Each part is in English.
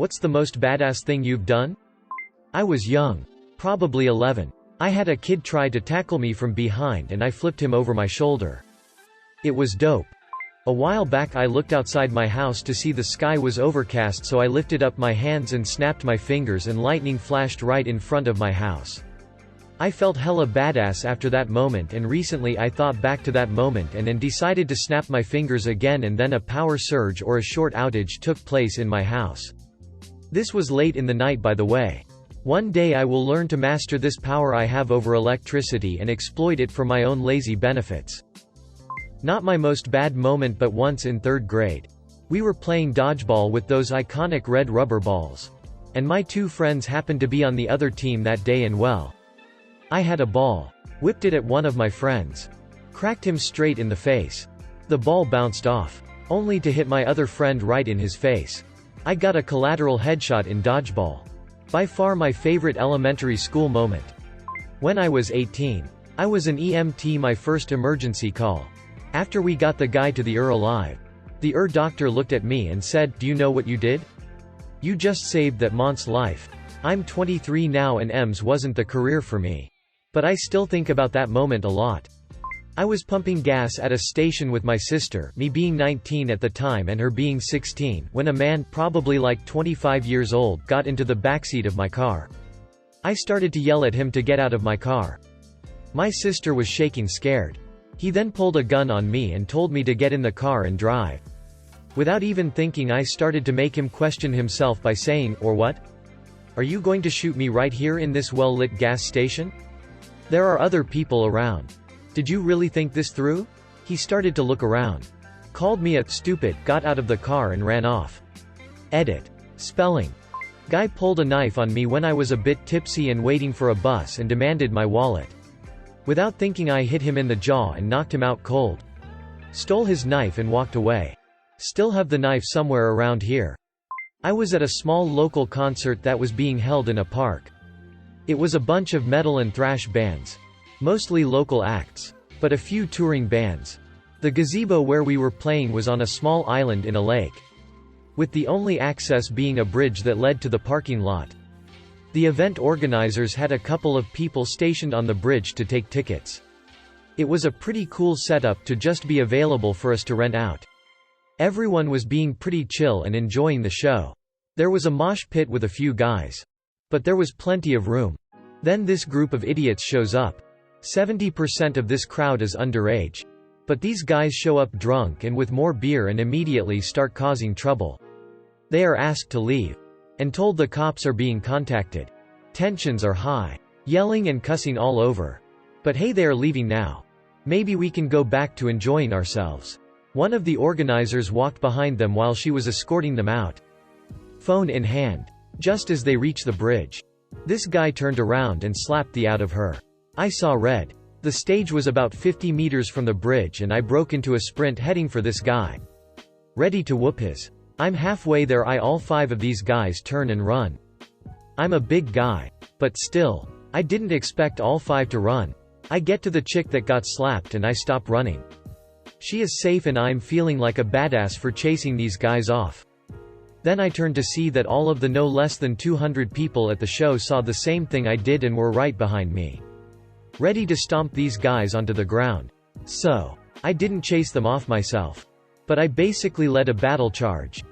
What's the most badass thing you've done? I was young. Probably 11. I had a kid try to tackle me from behind and I flipped him over my shoulder. It was dope. A while back I looked outside my house to see the sky was overcast, so I lifted up my hands and snapped my fingers and lightning flashed right in front of my house. I felt hella badass after that moment, and recently I thought back to that moment and decided to snap my fingers again, and then a power surge or a short outage took place in my house. This was late in the night, by the way. One day I will learn to master this power I have over electricity and exploit it for my own lazy benefits. Not my most bad moment, but once in 3rd grade. We were playing dodgeball with those iconic red rubber balls. And my 2 friends happened to be on the other team that day, and well, I had a ball. Whipped it at one of my friends. Cracked him straight in the face. The ball bounced off, only to hit my other friend right in his face. I got a collateral headshot in dodgeball. By far my favorite elementary school moment. When I was 18, I was an EMT, my first emergency call. After we got the guy to the ER alive, the ER doctor looked at me and said, "Do you know what you did? You just saved that man's life." I'm 23 now and EMS wasn't the career for me. But I still think about that moment a lot. I was pumping gas at a station with my sister, me being 19 at the time and her being 16, when a man, probably like 25 years old, got into the backseat of my car. I started to yell at him to get out of my car. My sister was shaking, scared. He then pulled a gun on me and told me to get in the car and drive. Without even thinking, I started to make him question himself by saying, "Or what? Are you going to shoot me right here in this well-lit gas station? There are other people around. Did you really think this through?" He started to look around. Called me a stupid, got out of the car and ran off. Edit. Spelling. Guy pulled a knife on me when I was a bit tipsy and waiting for a bus and demanded my wallet. Without thinking, I hit him in the jaw and knocked him out cold. Stole his knife and walked away. Still have the knife somewhere around here. I was at a small local concert that was being held in a park. It was a bunch of metal and thrash bands. Mostly local acts. But a few touring bands. The gazebo where we were playing was on a small island in a lake, with the only access being a bridge that led to the parking lot. The event organizers had a couple of people stationed on the bridge to take tickets. It was a pretty cool setup to just be available for us to rent out. Everyone was being pretty chill and enjoying the show. There was a mosh pit with a few guys. But there was plenty of room. Then this group of idiots shows up. 70% of this crowd is underage. But these guys show up drunk and with more beer and immediately start causing trouble. They are asked to leave. And told the cops are being contacted. Tensions are high. Yelling and cussing all over. But hey, they are leaving now. Maybe we can go back to enjoying ourselves. One of the organizers walked behind them while she was escorting them out, phone in hand. Just as they reached the bridge, this guy turned around and slapped the out of her. I saw red. The stage was about 50 meters from the bridge and I broke into a sprint heading for this guy, ready to whoop his. I'm halfway there, all 5 of these guys turn and run. I'm a big guy. But still, I didn't expect all 5 to run. I get to the chick that got slapped and I stop running. She is safe and I'm feeling like a badass for chasing these guys off. Then I turned to see that all of the no less than 200 people at the show saw the same thing I did and were right behind me, ready to stomp these guys onto the ground. So, I didn't chase them off myself. But I basically led a battle charge.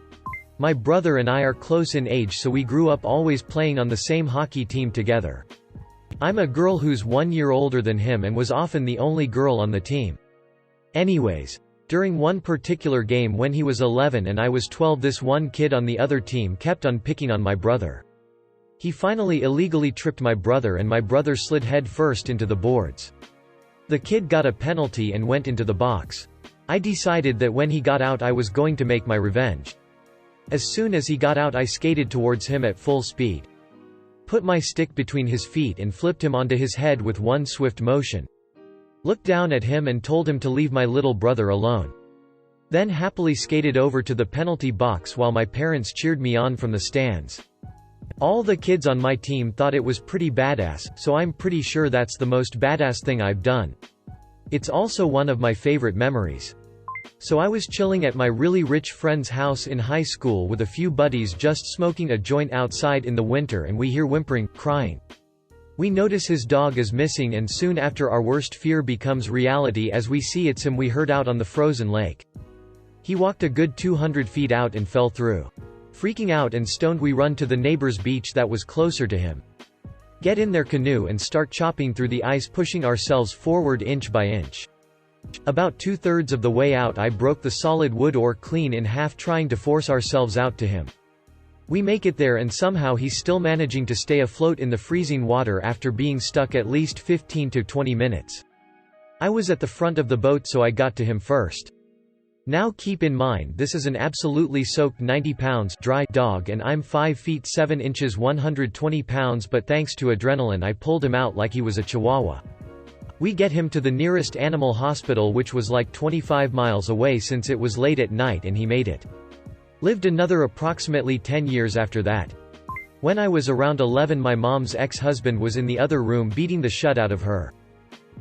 My brother and I are close in age, so we grew up always playing on the same hockey team together. I'm a girl who's 1 year older than him and was often the only girl on the team. Anyways, during one particular game when he was 11 and I was 12, this one kid on the other team kept on picking on my brother. He finally illegally tripped my brother and my brother slid head first into the boards. The kid got a penalty and went into the box. I decided that when he got out I was going to make my revenge. As soon as he got out I skated towards him at full speed. Put my stick between his feet and flipped him onto his head with one swift motion. Looked down at him and told him to leave my little brother alone. Then happily skated over to the penalty box while my parents cheered me on from the stands. All the kids on my team thought it was pretty badass, so I'm pretty sure that's the most badass thing I've done. It's also one of my favorite memories. So I was chilling at my really rich friend's house in high school with a few buddies just smoking a joint outside in the winter, and we hear whimpering, crying. We notice his dog is missing, and soon after our worst fear becomes reality as we see it's him we heard out on the frozen lake. He walked a good 200 feet out and fell through. Freaking out and stoned, we run to the neighbor's beach that was closer to him. Get in their canoe and start chopping through the ice, pushing ourselves forward inch by inch. About 2/3 of the way out, I broke the solid wood oar clean in half trying to force ourselves out to him. We make it there, and somehow he's still managing to stay afloat in the freezing water after being stuck at least 15 to 20 minutes. I was at the front of the boat, so I got to him first. Now keep in mind, this is an absolutely soaked 90 pounds dry dog, and I'm 5 feet 7 inches 120 pounds, but thanks to adrenaline I pulled him out like he was a chihuahua. We get him to the nearest animal hospital, which was like 25 miles away since it was late at night, and he made it. Lived another approximately 10 years after that. When I was around 11, my mom's ex-husband was in the other room beating the shit out of her.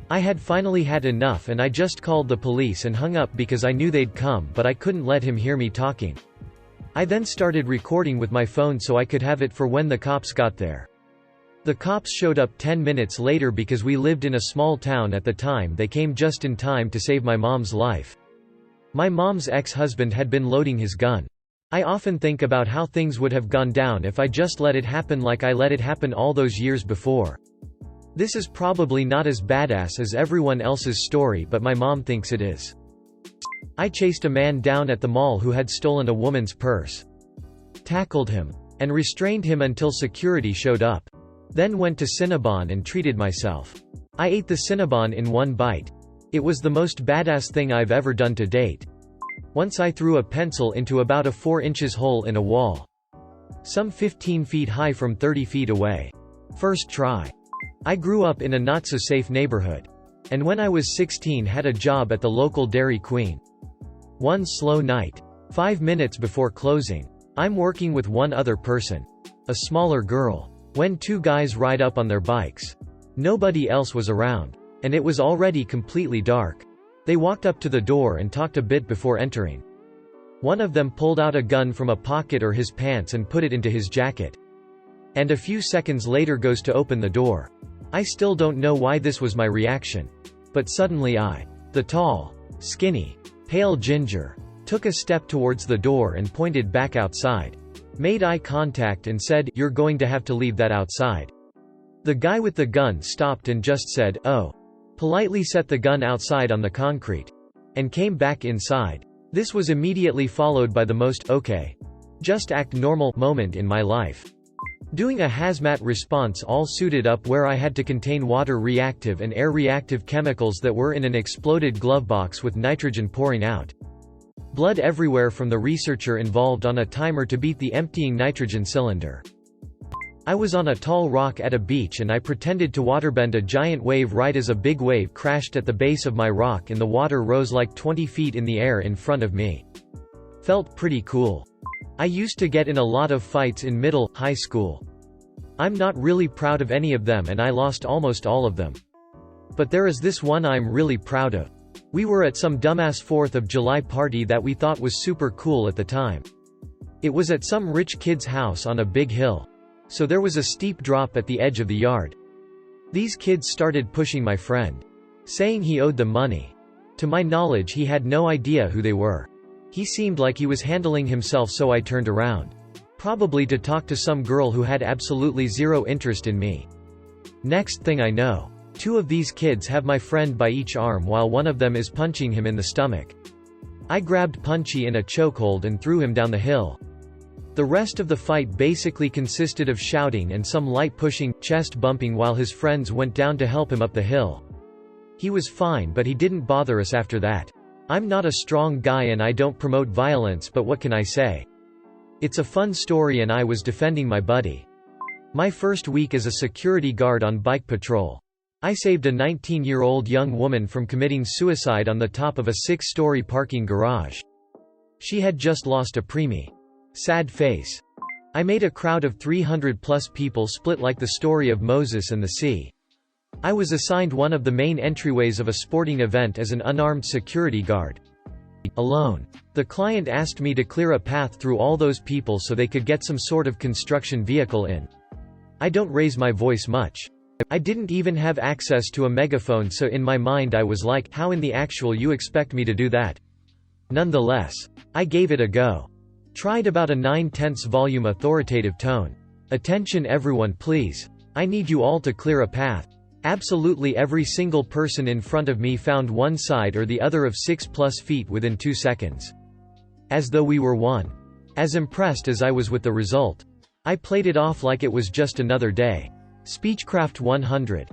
I had finally had enough, and I just called the police and hung up because I knew they'd come, but I couldn't let him hear me talking. I then started recording with my phone so I could have it for when the cops got there. The cops showed up 10 minutes later because we lived in a small town at the time. They came just in time to save my mom's life. My mom's ex-husband had been loading his gun. I often think about how things would have gone down if I just let it happen like I let it happen all those years before. This is probably not as badass as everyone else's story, but my mom thinks it is. I chased a man down at the mall who had stolen a woman's purse. Tackled him. And restrained him until security showed up. Then went to Cinnabon and treated myself. I ate the Cinnabon in one bite. It was the most badass thing I've ever done to date. Once I threw a pencil into about a 4 inches hole in a wall. Some 15 feet high from 30 feet away. First try. I grew up in a not-so-safe neighborhood. And when I was 16 had a job at the local Dairy Queen. One slow night. 5 minutes before closing. I'm working with one other person. A smaller girl. When two guys ride up on their bikes. Nobody else was around. And it was already completely dark. They walked up to the door and talked a bit before entering. One of them pulled out a gun from a pocket or his pants and put it into his jacket. And a few seconds later goes to open the door. I still don't know why this was my reaction. But suddenly the tall, skinny, pale ginger, took a step towards the door and pointed back outside. Made eye contact and said, "You're going to have to leave that outside." The guy with the gun stopped and just said, "Oh." Politely set the gun outside on the concrete. And came back inside. This was immediately followed by the most, "Okay. Just act normal" moment in my life. Doing a hazmat response, all suited up, where I had to contain water-reactive and air-reactive chemicals that were in an exploded glove box with nitrogen pouring out. Blood everywhere from the researcher involved on a timer to beat the emptying nitrogen cylinder. I was on a tall rock at a beach and I pretended to waterbend a giant wave right as a big wave crashed at the base of my rock and the water rose like 20 feet in the air in front of me. Felt pretty cool. I used to get in a lot of fights in high school. I'm not really proud of any of them and I lost almost all of them. But there is this one I'm really proud of. We were at some dumbass 4th of July party that we thought was super cool at the time. It was at some rich kid's house on a big hill. So there was a steep drop at the edge of the yard. These kids started pushing my friend. Saying he owed them money. To my knowledge, he had no idea who they were. He seemed like he was handling himself, so I turned around. Probably to talk to some girl who had absolutely zero interest in me. Next thing I know, two of these kids have my friend by each arm while one of them is punching him in the stomach. I grabbed Punchy in a chokehold and threw him down the hill. The rest of the fight basically consisted of shouting and some light pushing, chest bumping while his friends went down to help him up the hill. He was fine, but he didn't bother us after that. I'm not a strong guy and I don't promote violence, but what can I say? It's a fun story and I was defending my buddy. My first week as a security guard on bike patrol. I saved a 19-year-old young woman from committing suicide on the top of a 6-story parking garage. She had just lost a preemie. Sad face. I made a crowd of 300+ people split like the story of Moses and the sea. I was assigned one of the main entryways of a sporting event as an unarmed security guard. alone. The client asked me to clear a path through all those people so they could get some sort of construction vehicle in. I don't raise my voice much. I didn't even have access to a megaphone, so in my mind I was like, how in the actual you expect me to do that? Nonetheless, I gave it a go. Tried about a 9/10 volume authoritative tone. Attention everyone please. I need you all to clear a path. Absolutely every single person in front of me found one side or the other of 6+ feet within 2 seconds. As though we were one. As impressed as I was with the result, I played it off like it was just another day. Speechcraft 100.